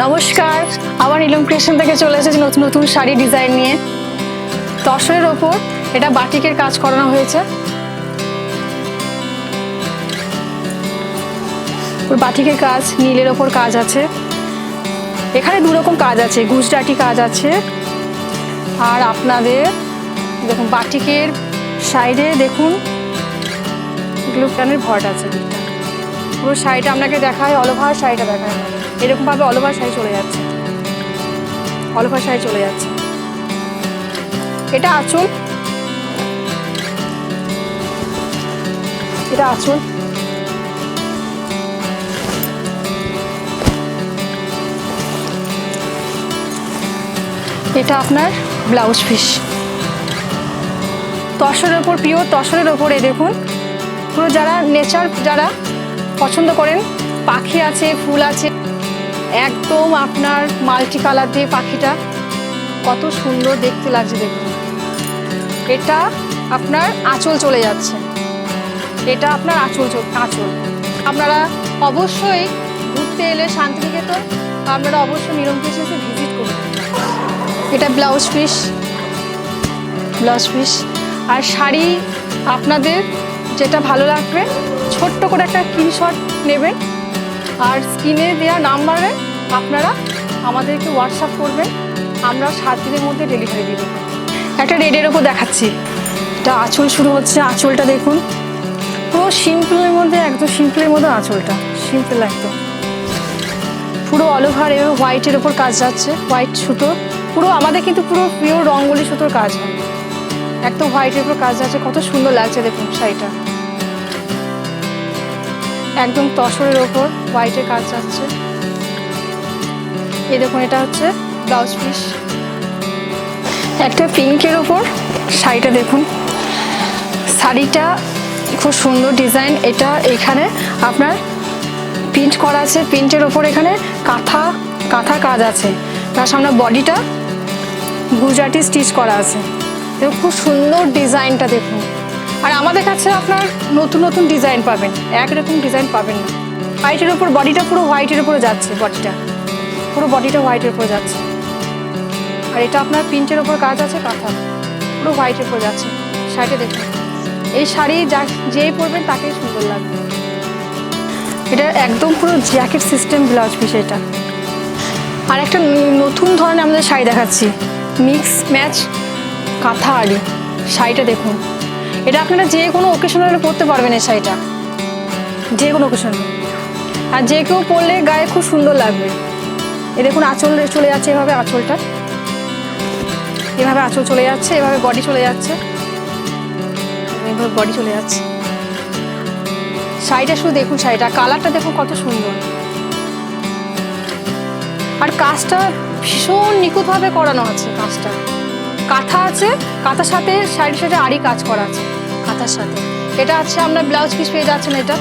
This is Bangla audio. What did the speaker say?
নমস্কার, আবার নীলম ক্রিয়েশন থেকে চলে এসেছি নতুন নতুন শাড়ি ডিজাইন নিয়ে। তসরের ওপর এটা বাটিকের কাজ করানো হয়েছে। বাটিকের কাজ, নীলের ওপর কাজ আছে। এখানে দু রকম কাজ আছে, গুজরাটি কাজ আছে। আর আপনাদের দেখুন বাটিকের সাইডে দেখুন গ্লুটানের ভট আছে। পুরো শাড়িটা আপনাকে দেখায়, অল ওভার শাড়িটা দেখায়। এরকম ভাবে অল ওভার শাড়ি চলে যাচ্ছে, অল ওভার শাড়ি চলে যাচ্ছে। এটা আঁচল, এটা আঁচল। এটা আপনার ব্লাউজ পিস। তসরের ওপর, পিওর তসরের ওপরে দেখুন পুরো যারা নেচার যারা পছন্দ করেন, পাখি আছে, ফুল আছে, একদম আপনার মাল্টি কালার দিয়ে পাখিটা কত সুন্দর দেখতে লাগছে দেখুন। এটা আপনার আঁচল চলে যাচ্ছে, এটা আপনার আঁচল। আপনারা অবশ্যই ঘুরতে এলে শান্তিনিকেতন আপনারা অবশ্যই নীলম ক্রিয়েশনসে ভিজিট করুন। এটা ব্লাউজ পিস, ব্লাউজ পিস। আর শাড়ি আপনাদের যেটা ভালো লাগবে ছোট্ট করে একটা স্ক্রিনশট নেবেন, আর স্ক্রিনে দেওয়া নাম্বারে আপনারা আমাদেরকে হোয়াটসঅ্যাপ করবেন, আমরা 7 দিনের মধ্যে ডেলিভারি দিয়ে দেবো। একটা রেডের ওপর দেখাচ্ছি, এটা আঁচল শুরু হচ্ছে। আঁচলটা দেখুন পুরো সিম্পলের মধ্যে, একদম সিম্পলের মধ্যে আঁচলটা, সিম্পল একদম। পুরো অল ওভার এভাবে হোয়াইটের ওপর কাজ যাচ্ছে, হোয়াইট সুতো। পুরো আমাদের কিন্তু পুরো পিওর রঙ্গোলি সুতোর কাজ হয়, একদম হোয়াইটের উপর কাজ যাচ্ছে। কত সুন্দর লাগছে দেখুন শাড়িটা, একদম তসরের ওপর হোয়াইটের কাজ যাচ্ছে। এই দেখুন এটা হচ্ছে ব্লাউজ পিস। একটা পিঙ্কের ওপর শাড়িটা দেখুন, শাড়িটা খুব সুন্দর ডিজাইন। এটা এখানে আপনার প্রিন্ট করা আছে, প্রিন্টের ওপর এখানে কাঁথা কাজ আছে। তার সামনে বডিটা গুজরাটি স্টিচ করা আছে। দেখুন খুব সুন্দর ডিজাইনটা দেখুন। আর আমাদের কাছে আপনার নতুন নতুন ডিজাইন পাবেন, একরকম ডিজাইন পাবেন না। হোয়াইটের ওপর বডিটা পুরো হোয়াইটের উপরে যাচ্ছে, বডিটা পুরো বডিটা হোয়াইটের উপরে যাচ্ছে। আর এটা আপনার প্রিন্টের ওপর কাজ আছে, কাঁথা পুরো হোয়াইটের উপর যাচ্ছে। শাড়িটা দেখুন, এই শাড়ি যেই পরবেন তাকেই সুন্দর লাগবে। এটা একদম পুরো জ্যাকেট সিস্টেম ব্লাউজ পিস এটা। আর একটা নতুন ধরনের আমাদের শাড়ি দেখাচ্ছি, মিক্স ম্যাচ কাঁথা আড়ি। শাড়িটা দেখুন, এটা আপনারা যে কোনো ওকেশনালে পরতে পারবেন এই শাড়িটা, যে কোনো ওকেশনে। আর যে কেউ পরলে গায়ে খুব সুন্দর লাগবে। এ দেখুন আঁচল চলে যাচ্ছে, এভাবে আঁচলটা, এভাবে আঁচল চলে যাচ্ছে, এভাবে বডি চলে যাচ্ছে, এভাবে বডি চলে যাচ্ছে। শাড়িটা শুধু দেখুন, শাড়িটা কালারটা দেখুন কত সুন্দর। আর কাজটা ভীষণ নিখুঁতভাবে করানো আছে। কাজটা কাঁথা আছে, কাঁথার সাথে শাড়ির সাথে আড়ি কাজ করা আছে কাঁথার সাথে। এটা আছে আপনার ব্লাউজ পিস পেয়ে যাচ্ছেন এটা।